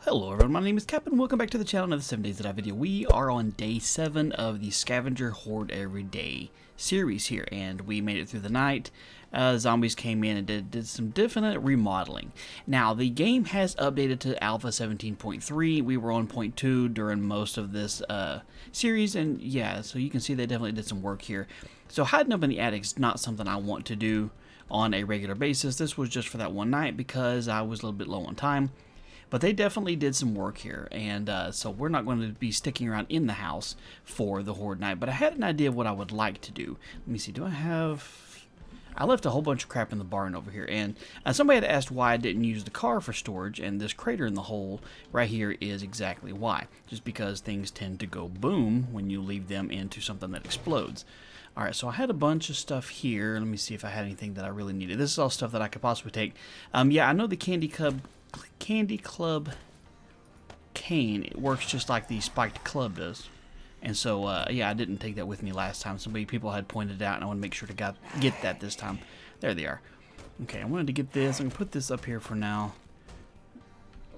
Hello everyone, my name is Cap and welcome back to the channel. Another 7 Days to Die video. We are on day 7 of the Scavenger Horde Every Day series here, and we made it through the night. Zombies came in and did some definite remodeling. Now, the game has updated to Alpha 17.3. We were on 0.2 during most of this series, and yeah, so you can see they definitely did some work here. So hiding up in the attic is not something I want to do on a regular basis. This was just for that one night because I was a little bit low on time. But they definitely did some work here, and so we're not going to be sticking around in the house for the Horde night. But I had an idea of what I would like to do. Let me see, do I have... I left a whole bunch of crap in the barn over here, and somebody had asked why I didn't use the car for storage, and this crater in the hole right here is exactly why. Just because things tend to go boom when you leave them into something that explodes. Alright, so I had a bunch of stuff here. Let me see if I had anything that I really needed. This is all stuff that I could possibly take. Yeah, I know the Candy Club cane, it works just like the spiked club does. And so, yeah, I didn't take that with me last time. People had pointed out, and I want to make sure to get that this time. There they are. Okay, I wanted to get this. I'm going to put this up here for now.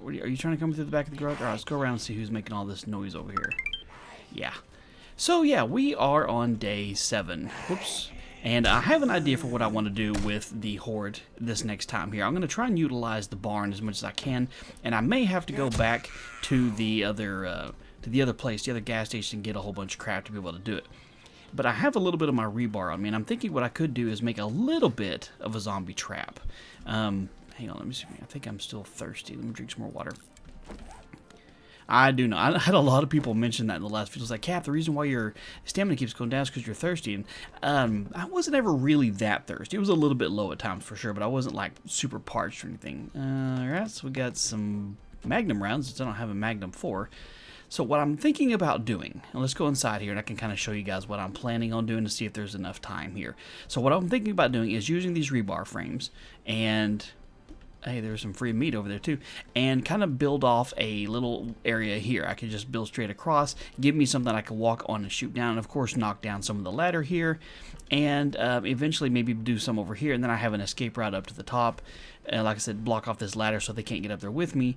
Are you trying to come through the back of the garage? Alright, let's go around and see who's making all this noise over here. Yeah. So, yeah, we are on day 7. Whoops. And I have an idea for what I want to do with the Horde this next time here. I'm going to try and utilize the barn as much as I can, and I may have to go back to the other place, the other gas station, and get a whole bunch of crap to be able to do it. But I have a little bit of my rebar on me, and I'm thinking what I could do is make a little bit of a zombie trap. Hang on, let me see. I think I'm still thirsty. Let me drink some more water. I do know. I had a lot of people mention that in the last video. It's like, Cap, the reason why your stamina keeps going down is because you're thirsty. And I wasn't ever really that thirsty. It was a little bit low at times for sure, but I wasn't like super parched or anything. Alright, so we got some Magnum rounds, since I don't have a Magnum 4. So what I'm thinking about doing, and let's go inside here and I can kind of show you guys what I'm planning on doing to see if there's enough time here. So what I'm thinking about doing is using these rebar frames and... Hey, there's some free meat over there too. And kind of build off a little area here. I could just build straight across, give me something I can walk on and shoot down. And of course, knock down some of the ladder here. And eventually maybe do some over here. And then I have an escape route up to the top. Like I said, block off this ladder so they can't get up there with me.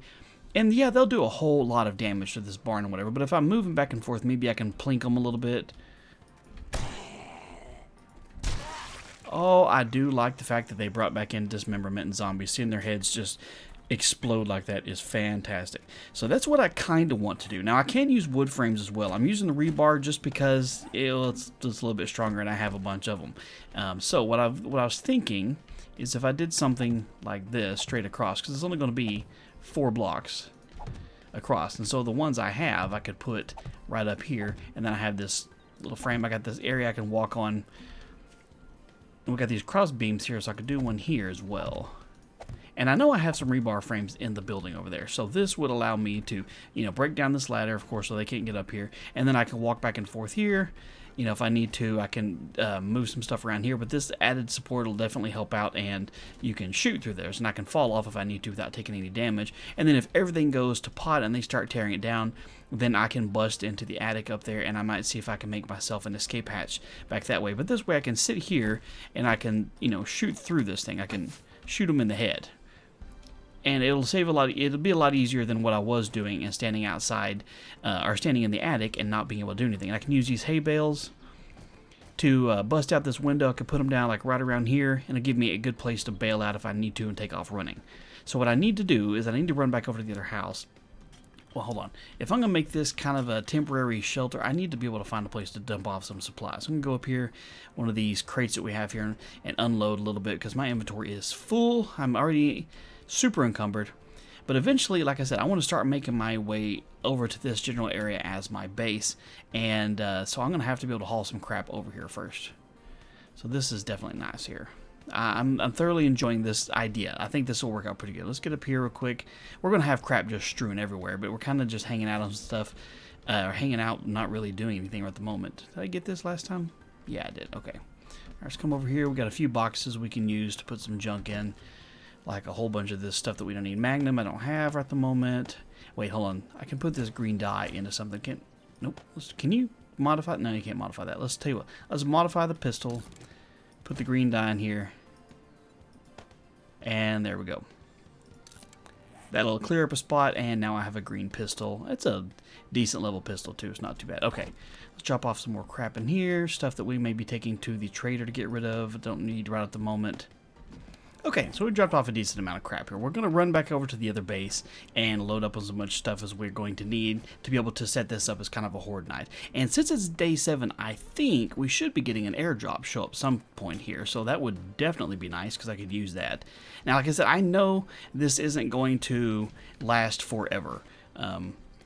And yeah, they'll do a whole lot of damage to this barn or whatever. But if I'm moving back and forth, maybe I can plink them a little bit. Oh, I do like the fact that they brought back in dismemberment and zombies. Seeing their heads just explode like that is fantastic. So that's what I kind of want to do. Now, I can use wood frames as well. I'm using the rebar just because it's just a little bit stronger and I have a bunch of them. So what I was thinking is if I did something like this straight across, because it's only going to be 4 blocks across. And so the ones I have, I could put right up here. And then I have this little frame. I got this area I can walk on. We got these cross beams here, so I could do one here as well. And I know I have some rebar frames in the building over there, so this would allow me to, break down this ladder, of course, so they can't get up here. And then I can walk back and forth here. If I need to, I can move some stuff around here. But this added support will definitely help out, and you can shoot through those. And I can fall off if I need to without taking any damage. And then if everything goes to pot and they start tearing it down, then I can bust into the attic up there, and I might see if I can make myself an escape hatch back that way. But this way I can sit here, and I can, shoot through this thing. I can shoot them in the head. And it'll save a lot. It'll be a lot easier than what I was doing and standing outside or standing in the attic and not being able to do anything. And I can use these hay bales to bust out this window. I can put them down like right around here, and it'll give me a good place to bail out if I need to and take off running. So what I need to do is I need to run back over to the other house. Well, hold on. If I'm going to make this kind of a temporary shelter, I need to be able to find a place to dump off some supplies. I'm going to go up here, one of these crates that we have here, and unload a little bit because my inventory is full. I'm already super encumbered. But eventually, like I said, I want to start making my way over to this general area as my base. And so I'm going to have to be able to haul some crap over here first. So this is definitely nice here. I'm thoroughly enjoying this idea. I think this will work out pretty good. Let's get up here real quick. We're going to have crap just strewn everywhere, but we're kind of just hanging out on stuff. Hanging out, not really doing anything right at the moment. Did I get this last time? Yeah, I did. Okay. All right, let's come over here. We got a few boxes we can use to put some junk in. Like a whole bunch of this stuff that we don't need. Magnum I don't have right at the moment. Wait, hold on. I can put this green dye into something. Nope. Can you modify it? No, you can't modify that. Let's tell you what. Let's modify the pistol. Put the green dye in here. And there we go. That'll clear up a spot, and now I have a green pistol. It's a decent level pistol, too. It's not too bad. Okay, let's drop off some more crap in here. Stuff that we may be taking to the trader to get rid of. Don't need right at the moment. Okay, so we dropped off a decent amount of crap here. We're going to run back over to the other base and load up on as much stuff as we're going to need to be able to set this up as kind of a horde night. And since it's day 7, I think we should be getting an airdrop show up some point here. So that would definitely be nice because I could use that. Now, like I said, I know this isn't going to last forever.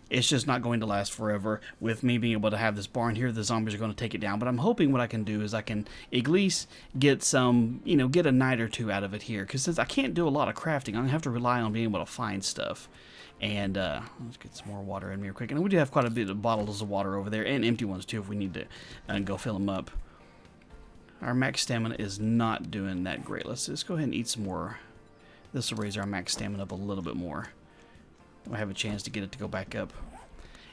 It's just not going to last forever with me being able to have this barn here. The zombies are going to take it down. But I'm hoping what I can do is I can at least get some, get a night or two out of it here. Because since I can't do a lot of crafting, I'm going to have to rely on being able to find stuff. And let's get some more water in here quick. And we do have quite a bit of bottles of water over there. And empty ones too if we need to go fill them up. Our max stamina is not doing that great. Let's just go ahead and eat some more. This will raise our max stamina up a little bit more. I have a chance to get it to go back up.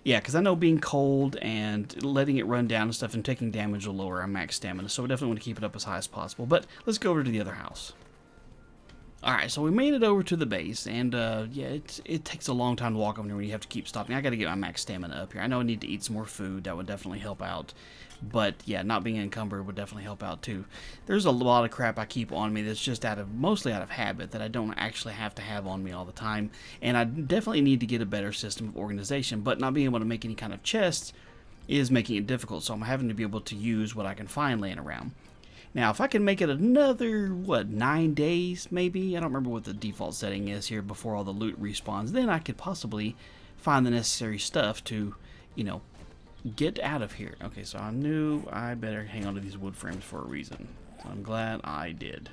Yeah, because I know being cold and letting it run down and stuff and taking damage will lower our max stamina, so we definitely want to keep it up as high as possible. But let's go over to the other house. Alright, so we made it over to the base, and yeah, it takes a long time to walk over there when you have to keep stopping. I got to get my max stamina up here. I know I need to eat some more food. That would definitely help out. But yeah, not being encumbered would definitely help out too. There's a lot of crap I keep on me that's just mostly out of habit that I don't actually have to have on me all the time. And I definitely need to get a better system of organization, but not being able to make any kind of chests is making it difficult. So I'm having to be able to use what I can find laying around. Now, if I can make it another, 9 days maybe? I don't remember what the default setting is here before all the loot respawns. Then I could possibly find the necessary stuff to, get out of here. Okay, so I knew I better hang on to these wood frames for a reason. So I'm glad I did.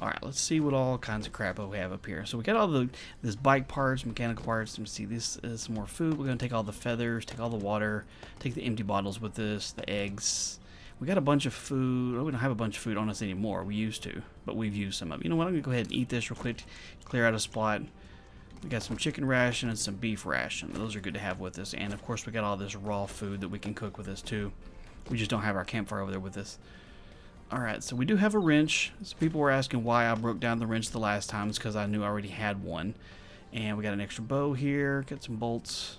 Alright, let's see what all kinds of crap we have up here. So we got all this bike parts, mechanical parts. Let me see, this is some more food. We're going to take all the feathers, take all the water, take the empty bottles with us, the eggs. We got a bunch of food. Oh, we don't have a bunch of food on us anymore. We used to, but we've used some of it. You know what? I'm going to go ahead and eat this real quick, clear out a spot. We got some chicken ration and some beef ration. Those are good to have with us. And, of course, we got all this raw food that we can cook with us, too. We just don't have our campfire over there with us. Alright, so we do have a wrench. So people were asking why I broke down the wrench the last time. It's because I knew I already had one. And we got an extra bow here. Got some bolts.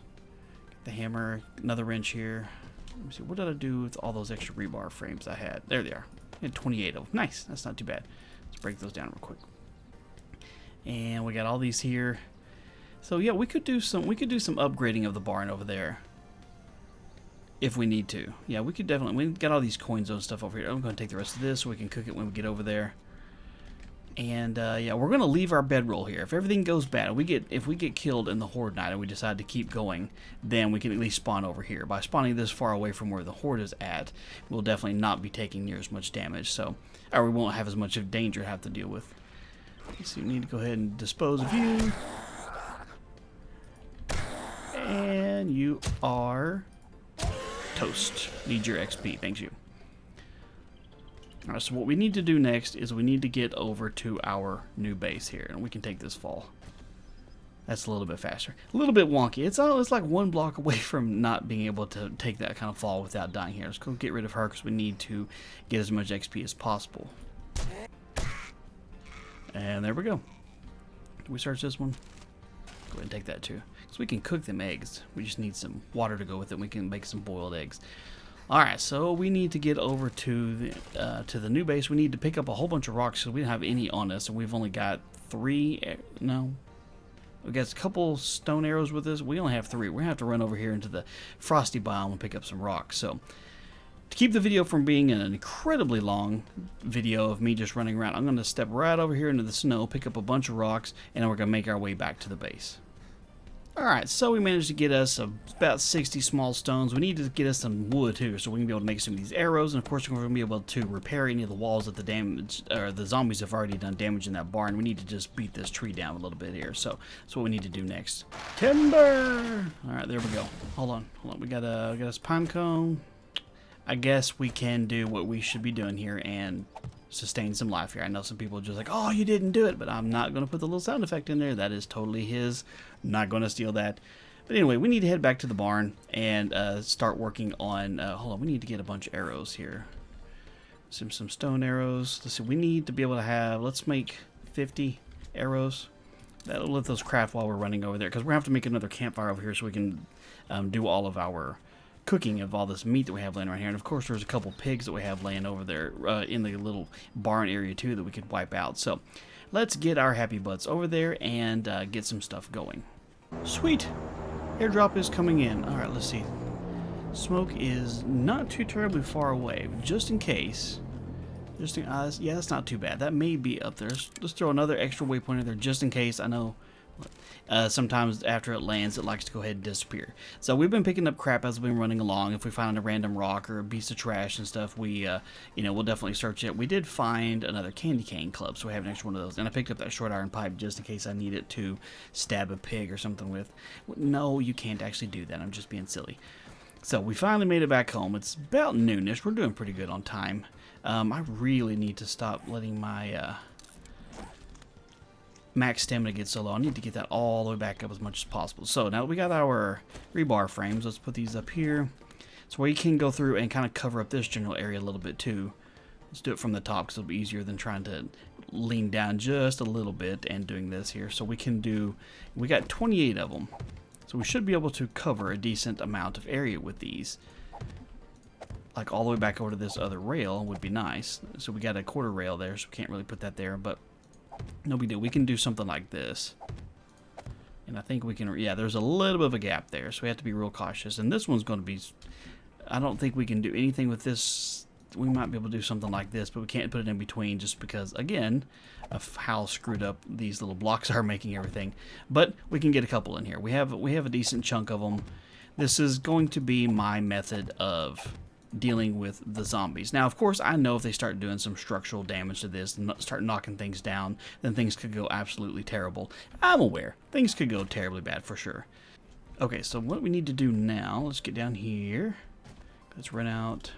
Got the hammer. Another wrench here. Let me see. What did I do with all those extra rebar frames I had? There they are. I had 28 of them. Nice. That's not too bad. Let's break those down real quick. And we got all these here. So yeah, we could do some upgrading of the barn over there. If we need to. Yeah, we could definitely. We got all these coins and stuff over here. I'm going to take the rest of this so we can cook it when we get over there. And yeah, we're going to leave our bedroll here. If everything goes bad, if we get killed in the horde night and we decide to keep going, then we can at least spawn over here. By spawning this far away from where the horde is at, we'll definitely not be taking near as much damage. So, or we won't have as much of danger to have to deal with. Let's see, we need to go ahead and dispose of you. And you are toast. Need your XP. Thanks you. Alright, so what we need to do next is we need to get over to our new base here, and we can take this fall. That's a little bit faster. A little bit wonky. It's like 1 block away from not being able to take that kind of fall without dying here. Let's go get rid of her because we need to get as much XP as possible. And there we go. Can we search this one? Go ahead and take that too. So we can cook them eggs. We just need some water to go with it. We can make some boiled eggs. Alright, so we need to get over to the new base. We need to pick up a whole bunch of rocks because we don't have any on us, and we've only got 3. No. We got a couple stone arrows with us. We only have 3. We're going to have to run over here into the frosty biome and pick up some rocks. So, to keep the video from being an incredibly long video of me just running around, I'm going to step right over here into the snow, pick up a bunch of rocks, and then we're going to make our way back to the base. Alright, so we managed to get us about 60 small stones. We need to get us some wood too, so we can be able to make some of these arrows, and of course we're going to be able to repair any of the walls that the zombies have already done damage in that barn. We need to just beat this tree down a little bit here, so that's what we need to do next. Timber! Alright, there we go. Hold on. We got us pine cone. I guess we can do what we should be doing here and sustain some life here. I know some people are just like, oh, you didn't do it, but I'm not going to put the little sound effect in there. That is totally his. I'm not going to steal that. But anyway, we need to head back to the barn and start working on, hold on, we need to get a bunch of arrows here. Some stone arrows. Let's see, we need to be able to have, let's make 50 arrows. That'll let those craft while we're running over there, because we're going to have to make another campfire over here so we can do all of our cooking of all this meat that we have laying around here. And of course there's a couple pigs that we have laying over there in the little barn area too that we could wipe out. So let's get our happy butts over there and get some stuff going. Sweet! Airdrop is coming in. Alright, let's see. Smoke is not too terribly far away, just in case. Yeah, that's not too bad. That may be up there. Let's throw another extra waypoint in there just in case. I know sometimes after it lands, it likes to go ahead and disappear. So we've been picking up crap as we've been running along. If we find a random rock or a piece of trash and stuff, we, we'll definitely search it. We did find another candy cane club, so we have an extra one of those. And I picked up that short iron pipe just in case I need it to stab a pig or something with. No, you can't actually do that. I'm just being silly. So we finally made it back home. It's about noonish. We're doing pretty good on time. I really need to stop letting my max stamina get so low. I need to get that all the way back up as much as possible. So now that we got our rebar frames, let's put these up here. So we can go through and kind of cover up this general area a little bit too. Let's do it from the top because it'll be easier than trying to lean down just a little bit and doing this here. So we got 28 of them. So we should be able to cover a decent amount of area with these. Like all the way back over to this other rail would be nice. So we got a quarter rail there, so we can't really put that there, but no big deal. We can do something like this. And I think we can, yeah, there's a little bit of a gap there, so we have to be real cautious. And this one's going to be, I don't think we can do anything with this. We might be able to do something like this, but we can't put it in between just because, again, of how screwed up these little blocks are making everything. But we can get a couple in here. We have a decent chunk of them. This is going to be my method of dealing with the zombies. Now, of course, I know if they start doing some structural damage to this and start knocking things down, then things could go absolutely terrible. I'm aware. Things could go terribly bad for sure. Okay, so what we need to do now, let's get down here. Let's run out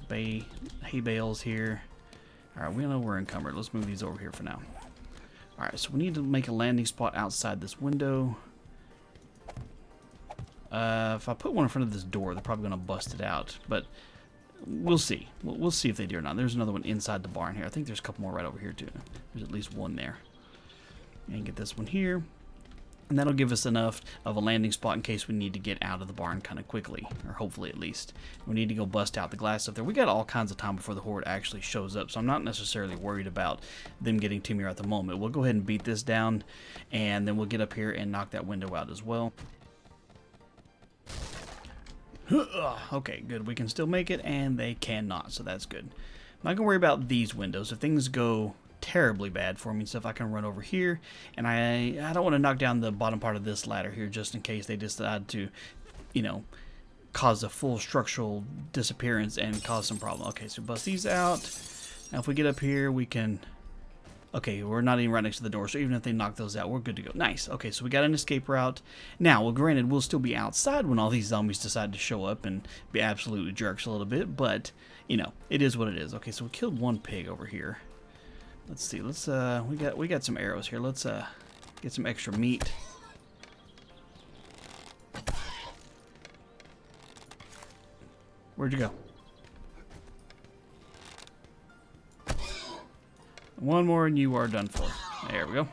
the hay bales here. Alright, we know we're encumbered. Let's move these over here for now. Alright, so we need to make a landing spot outside this window. If I put one in front of this door, they're probably going to bust it out. But we'll see. We'll see if they do or not. There's another one inside the barn here. I think there's a couple more right over here, too. There's at least one there. And get this one here. And that'll give us enough of a landing spot in case we need to get out of the barn kind of quickly. Or hopefully, at least. We need to go bust out the glass up there. We got all kinds of time before the Horde actually shows up. So I'm not necessarily worried about them getting to me at the moment. We'll go ahead and beat this down. And then we'll get up here and knock that window out as well. Okay, good. We can still make it, and they cannot, so that's good. I'm not going to worry about these windows. If things go terribly bad for me and stuff, I can run over here, and I don't want to knock down the bottom part of this ladder here just in case they decide to, cause a full structural disappearance and cause some problem. Okay, so bust these out. Now, if we get up here, we can... Okay, we're not even right next to the door, so even if they knock those out, we're good to go. Nice. Okay, so we got an escape route. Now, well, granted, we'll still be outside when all these zombies decide to show up and be absolutely jerks a little bit, but, it is what it is. Okay, so we killed one pig over here. Let's see. Let's, we got some arrows here. Let's, get some extra meat. Where'd you go? One more and you are done for. There we go.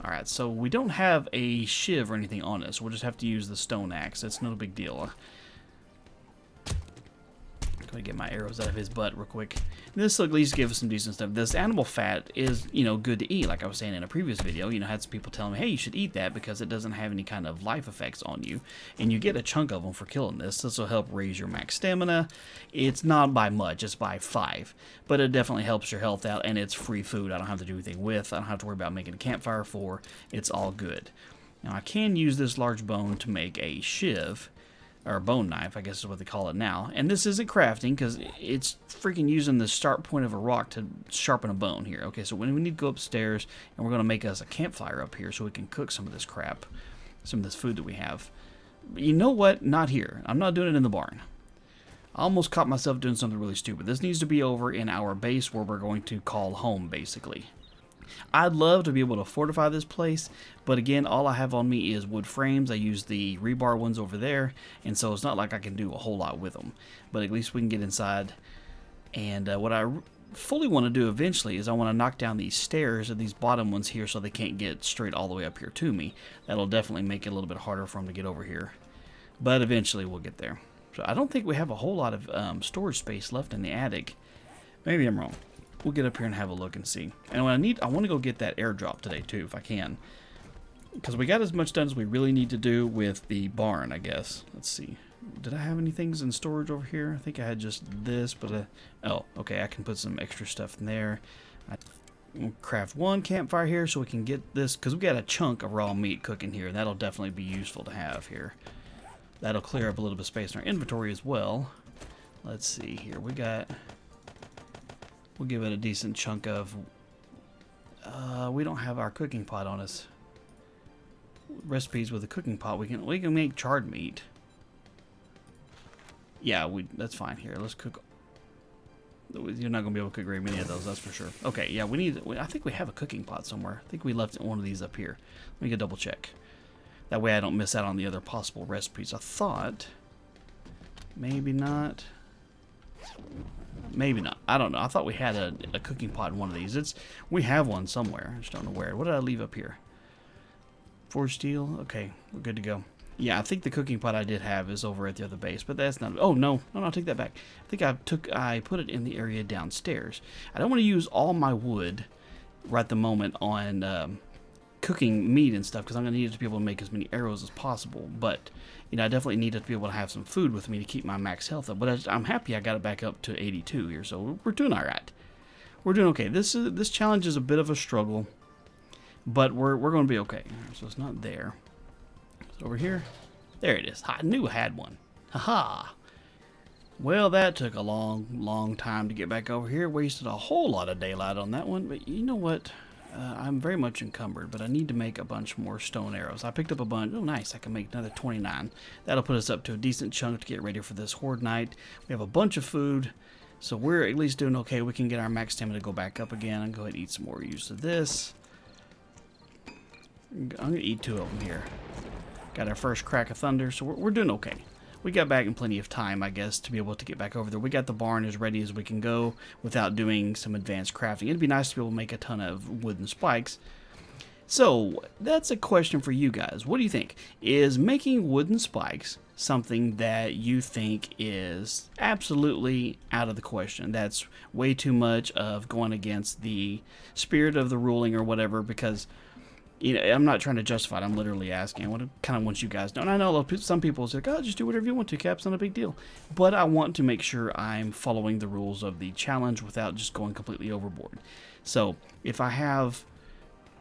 Alright, so we don't have a shiv or anything on us. We'll just have to use the stone axe. That's no big deal. Gonna get my arrows out of his butt real quick. This will at least give us some decent stuff. This animal fat is, good to eat, like I was saying in a previous video. Had some people telling me, hey, you should eat that because it doesn't have any kind of life effects on you. And you get a chunk of them for killing this. This will help raise your max stamina. It's not by much, it's by 5. But it definitely helps your health out, and it's free food. I don't have to do anything with. I don't have to worry about making a campfire for. It's all good. Now, I can use this large bone to make a shiv. Or a bone knife, I guess is what they call it now. And this isn't crafting, because it's freaking using the start point of a rock to sharpen a bone here. Okay, so when we need to go upstairs, and we're going to make us a campfire up here so we can cook some of this crap, some of this food that we have. But you know what? Not here. I'm not doing it in the barn. I almost caught myself doing something really stupid. This needs to be over in our base where we're going to call home, basically. I'd love to be able to fortify this place, but again, all I have on me is wood frames. I use the rebar ones over there, and so it's not like I can do a whole lot with them. But at least we can get inside And what I fully want to do eventually is I want to knock down these stairs and these bottom ones here so they can't get straight all the way up here to me. That'll definitely make it a little bit harder for them to get over here. But eventually we'll get there. So I don't think we have a whole lot of storage space left in the attic. Maybe I'm wrong. We'll get up here and have a look and see. And what I want to go get that airdrop today too, if I can. Because we got as much done as we really need to do with the barn, I guess. Let's see. Did I have any things in storage over here? I think I had just this, but oh, okay, I can put some extra stuff in there. We'll craft one campfire here so we can get this, because we got a chunk of raw meat cooking here. That'll definitely be useful to have here. That'll clear up a little bit of space in our inventory as well. Let's see here. We'll give it a decent chunk of... we don't have our cooking pot on us. Recipes with a cooking pot. We can make charred meat. Yeah, that's fine. Here, let's cook. You're not gonna be able to cook very many of those, that's for sure. Okay, yeah, I think we have a cooking pot somewhere. I think we left one of these up here. Let me go double check. That way I don't miss out on the other possible recipes. I thought, maybe not. Maybe not. I don't know. I thought we had a cooking pot in one of these. We have one somewhere. I just don't know where. What did I leave up here? Forged steel. Okay, we're good to go. Yeah, I think the cooking pot I did have is over at the other base, but that's not... Oh, no, I'll take that back. I think I put it in the area downstairs. I don't want to use all my wood right at the moment on cooking meat and stuff, because I'm going to need it to be able to make as many arrows as possible. But, you know, I definitely need it to be able to have some food with me to keep my max health up. But I'm happy I got it back up to 82 here, so we're doing all right. We're doing okay. This challenge is a bit of a struggle, but we're going to be okay. So it's not there. Over here. There it is. I knew I had one. Haha. Well, that took a long time to get back over here. Wasted a whole lot of daylight on that one. But you know what? I'm very much encumbered, but I need to make a bunch more stone arrows. I picked up a bunch. Oh, nice. I can make another 29. That'll put us up to a decent chunk to get ready for this Horde night. We have a bunch of food, so we're at least doing okay. We can get our max stamina to go back up again and go ahead and eat some more use of this. I'm going to eat 2 of them here. Got our first crack of thunder, so we're doing okay. We got back in plenty of time, I guess, to be able to get back over there. We got the barn as ready as we can go without doing some advanced crafting. It'd be nice to be able to make a ton of wooden spikes. So, that's a question for you guys. What do you think? Is making wooden spikes something that you think is absolutely out of the question? That's way too much of going against the spirit of the ruling or whatever, because... You know, I'm not trying to justify it. I'm literally asking. I kind of want you guys to know. And I know some people say, oh, just do whatever you want to, Cap. It's not a big deal. But I want to make sure I'm following the rules of the challenge without just going completely overboard. So, if I have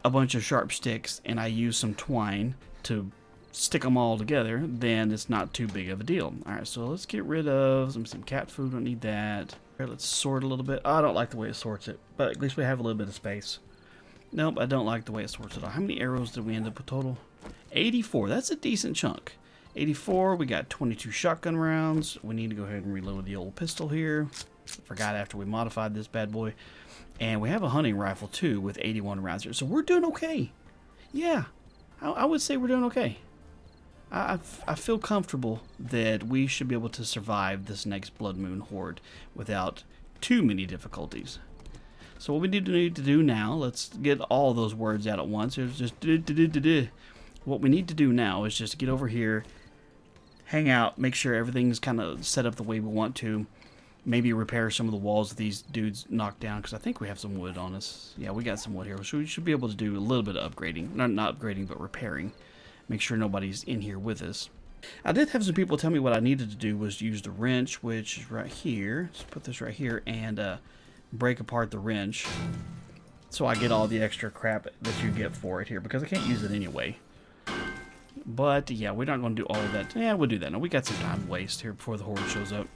a bunch of sharp sticks and I use some twine to stick them all together, then it's not too big of a deal. Alright, so let's get rid of some cat food. Don't need that. Right, let's sort a little bit. I don't like the way it sorts it, but at least we have a little bit of space. Nope, I don't like the way it sorts it out. How many arrows did we end up with total? 84. That's a decent chunk. 84. We got 22 shotgun rounds. We need to go ahead and reload the old pistol here. Forgot after we modified this bad boy. And we have a hunting rifle too with 81 rounds here. So we're doing okay. Yeah, I would say we're doing okay. I feel comfortable that we should be able to survive this next Blood Moon Horde without too many difficulties. So what we need to do now, let's get all those words out at once. It's just what we need to do now is just get over here, hang out, make sure everything's kind of set up the way we want to. Maybe repair some of the walls that these dudes knocked down, because I think we have some wood on us. Yeah, we got some wood here, so we should be able to do a little bit of upgrading. Not upgrading, but repairing. Make sure nobody's in here with us. I did have some people tell me what I needed to do was use the wrench, which is right here. Let's put this right here and break apart the wrench so I get all the extra crap that you get for it here, because I can't use it anyway. But yeah, we're not going to do all of that. Yeah, we'll do that. No, we got some time to waste here before the Horde shows up.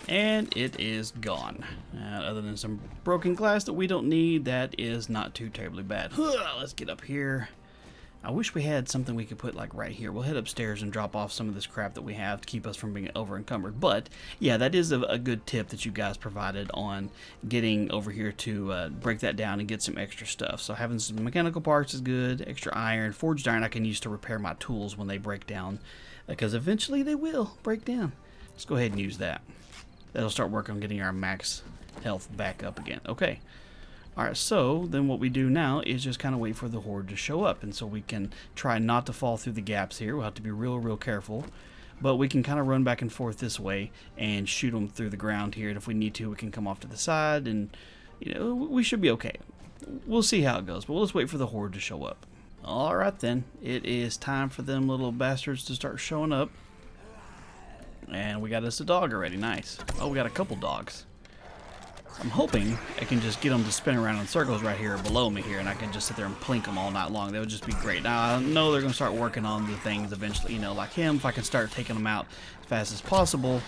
And it is gone. Other than some broken glass that we don't need, that is not too terribly bad. Let's get up here. I wish we had something we could put like right here. We'll head upstairs and drop off some of this crap that we have to keep us from being over encumbered. But yeah, that is a good tip that you guys provided on getting over here to break that down and get some extra stuff. So having some mechanical parts is good. Extra iron, forged iron I can use to repair my tools when they break down, because eventually they will break down. Let's go ahead and use that. that'll start working on getting our max health back up again. Okay. Alright, so then what we do now is just kind of wait for the horde to show up. And so we can try not to fall through the gaps here. We'll have to be real careful. But we can kind of run back and forth this way and shoot them through the ground here. And if we need to, we can come off to the side and, you know, we should be okay. We'll see how it goes, but we'll just wait for the horde to show up. Alright then, it is time for them little bastards to start showing up. And we got us a dog already, nice. Oh, we got a couple dogs. I'm hoping I can just get them to spin around in circles right here below me here, and I can just sit there and plink them all night long. That would just be great. Now, I know they're going to start working on the things eventually, you know, like him. If I can start taking them out as fast as possible,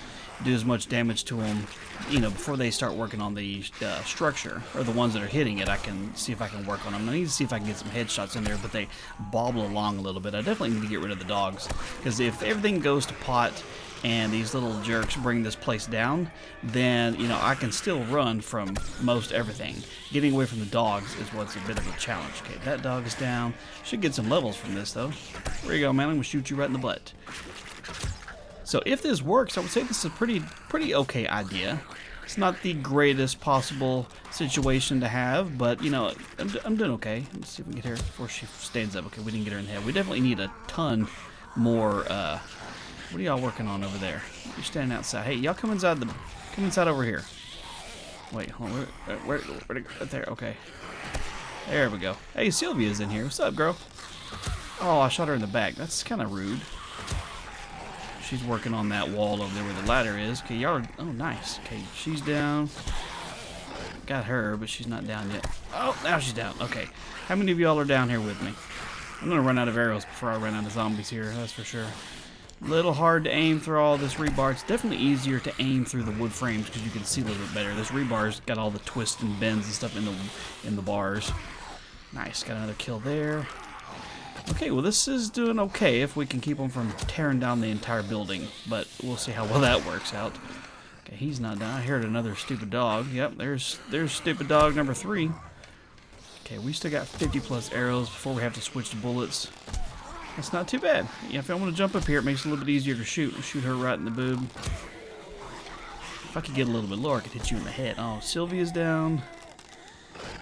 do as much damage to them, you know, before they start working on the structure, or the ones that are hitting it, I can see if I can work on them. I need to see if I can get some headshots in there, but they bobble along a little bit. I definitely need to get rid of the dogs, because if everything goes to pot and these little jerks bring this place down, then, you know, I can still run from most everything. Getting away from the dogs is what's a bit of a challenge. Okay, that dog is down. Should get some levels from this, though. There you go, man. I'm going to shoot you right in the butt. So if this works, I would say this is a pretty okay idea. It's not the greatest possible situation to have, but, you know, I'm doing okay. Let's see if we can get her before she stands up. Okay, we didn't get her in the head. We definitely need a ton more, what are y'all working on over there? You're standing outside. Hey, y'all come inside over here. Wait, hold on. Where right there, okay. There we go. Hey, Sylvia's in here. What's up, girl? Oh, I shot her in the back. That's kind of rude. She's working on that wall over there where the ladder is. Okay, y'all are, oh, nice. Okay, she's down. Got her, but she's not down yet. Oh, now she's down. Okay. How many of y'all are down here with me? I'm going to run out of arrows before I run out of zombies here, that's for sure. Little hard to aim through all this rebar. It's definitely easier to aim through the wood frames because you can see a little bit better. This rebar's got all the twists and bends and stuff in the bars. Nice, got another kill there. Okay, well this is doing okay if we can keep them from tearing down the entire building, but we'll see how well that works out. Okay, he's not down. I heard another stupid dog. Yep, there's stupid dog number 3. Okay, we still got 50 plus arrows before we have to switch to bullets. That's not too bad. Yeah, if I want to jump up here, it makes it a little bit easier to shoot. Shoot her right in the boob. If I could get a little bit lower, I could hit you in the head. Oh, Sylvia's down.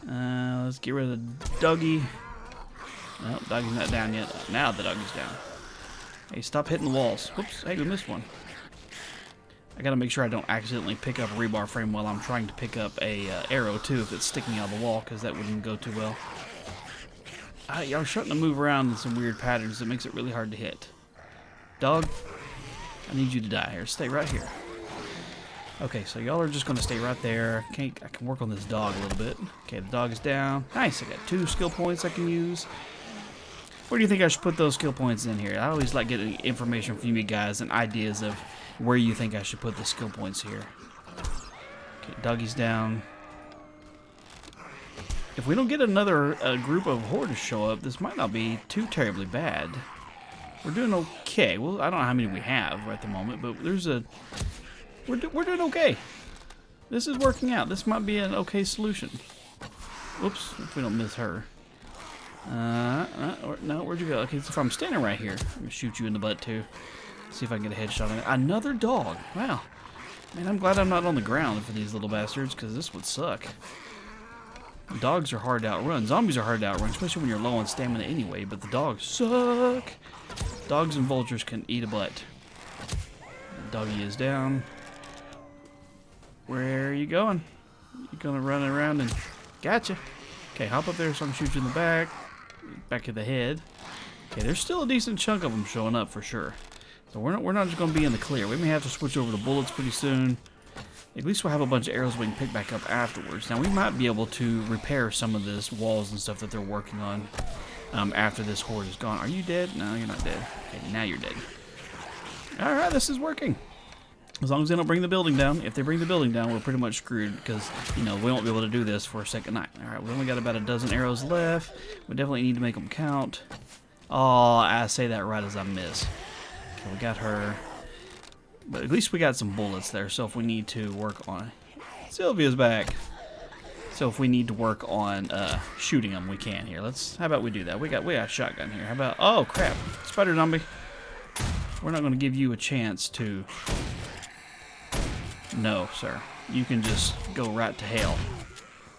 Let's get rid of the doggy. No, doggy's not down yet. Now the doggy's down. Hey, stop hitting the walls. Whoops, hey, we missed one. I gotta make sure I don't accidentally pick up a rebar frame while I'm trying to pick up a arrow, too, if it's sticking out of the wall, because that wouldn't go too well. Y'all are starting to move around in some weird patterns that makes it really hard to hit. Dog, I need you to die here. Stay right here. Okay, so y'all are just going to stay right there. I can work on this dog a little bit. Okay, the dog is down. Nice, I got 2 skill points I can use. Where do you think I should put those skill points in here? I always like getting information from you guys and ideas of where you think I should put the skill points here. Okay, doggy's down. If we don't get another group of horde to show up, this might not be too terribly bad. We're doing okay. Well, I don't know how many we have at the moment, but we're doing okay. This is working out. This might be an okay solution. Whoops, if we don't miss her. No, where'd you go? Okay, so if I'm standing right here, I'm gonna shoot you in the butt too. See if I can get a headshot on it. Another dog. Wow. Man, I'm glad I'm not on the ground for these little bastards, because this would suck. Dogs are hard to outrun. Zombies are hard to outrun, especially when you're low on stamina anyway, but the dogs suck. Dogs and vultures can eat a butt. The doggy is down. Where are you going? You gonna run around and... Gotcha. Okay, hop up there so I can shoot you in the back. Back of the head. Okay, there's still a decent chunk of them showing up for sure. So we're not just gonna be in the clear. We may have to switch over to bullets pretty soon. At least we'll have a bunch of arrows we can pick back up afterwards. Now, we might be able to repair some of this walls and stuff that they're working on after this horde is gone. Are you dead? No, you're not dead. Okay, now you're dead. Alright, this is working. As long as they don't bring the building down. If they bring the building down, we're pretty much screwed because, you know, we won't be able to do this for a second night. Alright, we only got about a dozen arrows left. We definitely need to make them count. Oh, I say that right as I miss. Okay, we got her. But at least we got some bullets there, so if we need to work on... Sylvia's back! So if we need to work on shooting them, we can here. How about we do that? We got a shotgun here. How about... Oh, crap. Spider zombie. We're not going to give you a chance to No, sir. You can just go right to hell.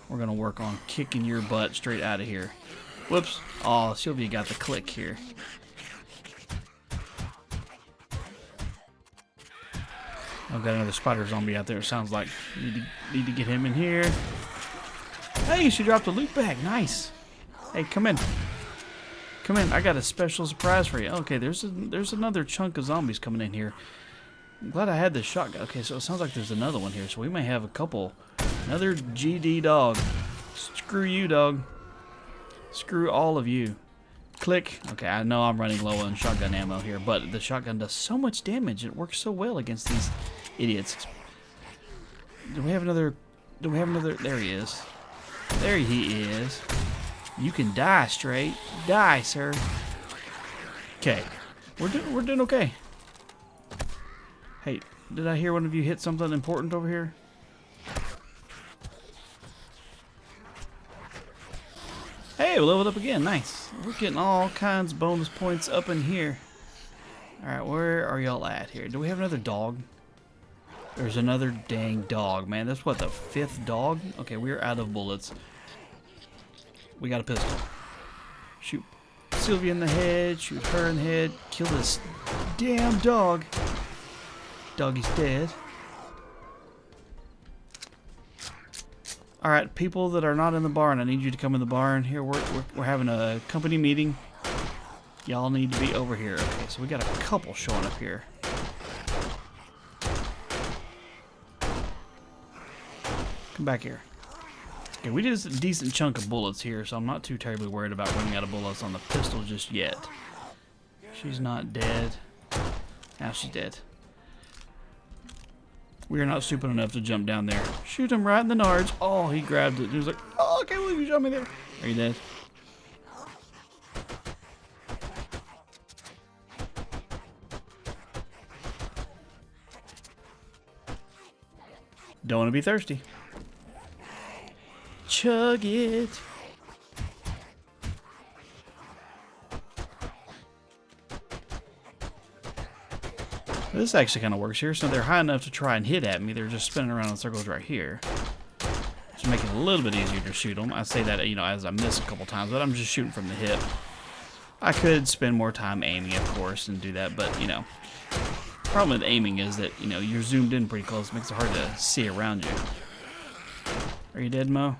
We're going to work on kicking your butt straight out of here. Whoops. Oh, Sylvia got the click here. I've got another spider zombie out there, it sounds like. Need to get him in here. Hey, she dropped a loot bag. Nice. Hey, come in. Come in. I got a special surprise for you. Okay, there's another chunk of zombies coming in here. I'm glad I had this shotgun. Okay, so it sounds like there's another one here. So we may have a couple. Another GD dog. Screw you, dog. Screw all of you. Click. Okay, I know I'm running low on shotgun ammo here, but the shotgun does so much damage. It works so well against these idiots. Do we have another? There he is. There he is. You can die straight. Die, sir. Okay. We're doing okay. Hey, did I hear one of you hit something important over here? Hey, we leveled up again. Nice. We're getting all kinds of bonus points up in here. Alright, where are y'all at here? Do we have another dog? There's another dang dog, man. That's what, the 5th dog? Okay, we're out of bullets. We got a pistol. Shoot Sylvia in the head. Shoot her in the head. Kill this damn dog. Doggy's dead. Alright, people that are not in the barn, I need you to come in the barn. Here, we're having a company meeting. Y'all need to be over here. Okay, so we got a couple showing up here. Come back here. Okay, we did a decent chunk of bullets here, so I'm not too terribly worried about running out of bullets on the pistol just yet. She's not dead. Now she's dead. We are not stupid enough to jump down there. Shoot him right in the nards. Oh, he grabbed it. He was like, oh, I can't believe you shot me there. Are you dead? Don't want to be thirsty. Chug it. This actually kind of works here, so they're high enough to try and hit at me. They're just spinning around in circles right here. Just make it a little bit easier to shoot them. I say that, you know, as I miss a couple times, but I'm just shooting from the hip. I could spend more time aiming, of course, and do that, but, you know, the problem with aiming is that, you know, you're zoomed in pretty close. It makes it hard to see around you. Are you dead, Mo?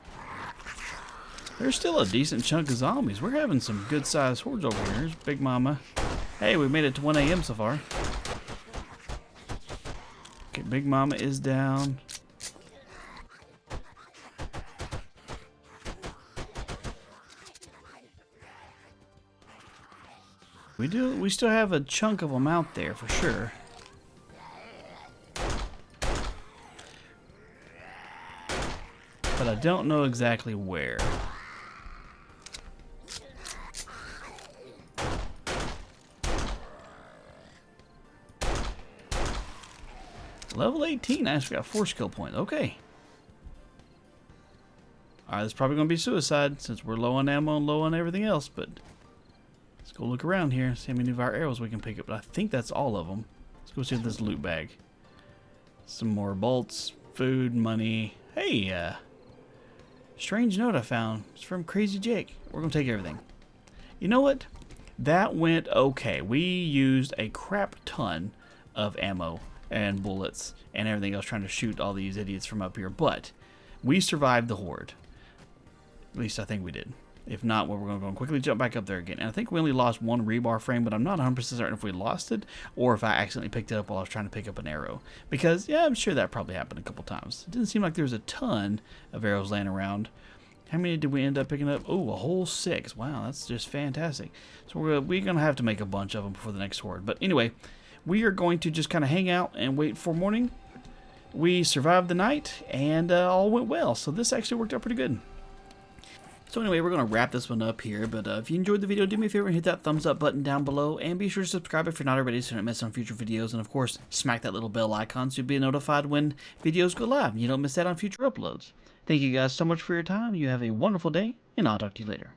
There's still a decent chunk of zombies. We're having some good-sized hordes over here. Here's Big Mama. Hey, we made it to 1 a.m. so far. Okay, Big Mama is down. We still have a chunk of them out there for sure. But I don't know exactly where. Level 18, I actually got 4 skill points. Okay. Alright, this is probably going to be suicide since we're low on ammo and low on everything else, but let's go look around here, see how many of our arrows we can pick up. But I think that's all of them. Let's go see this loot bag. Some more bolts, food, money. Hey, strange note I found. It's from Crazy Jake. We're going to take everything. You know what? That went okay. We used a crap ton of ammo and bullets and everything else trying to shoot all these idiots from up here, but we survived the horde. At least I think we did. If not, well, we're going to go and quickly jump back up there again. And I think we only lost 1 rebar frame, but I'm not 100% certain if we lost it or if I accidentally picked it up while I was trying to pick up an arrow. Because, yeah, I'm sure that probably happened a couple times. It didn't seem like there was a ton of arrows laying around. How many did we end up picking up? Oh, a whole 6. Wow, that's just fantastic. So we're going to have to make a bunch of them before the next horde. But anyway, we are going to just kind of hang out and wait for morning. We survived the night, and all went well. So this actually worked out pretty good. So anyway, we're going to wrap this one up here. But if you enjoyed the video, do me a favor and hit that thumbs up button down below. And be sure to subscribe if you're not already so you don't miss on future videos. And of course, smack that little bell icon so you'll be notified when videos go live. And you don't miss out on future uploads. Thank you guys so much for your time. You have a wonderful day, and I'll talk to you later.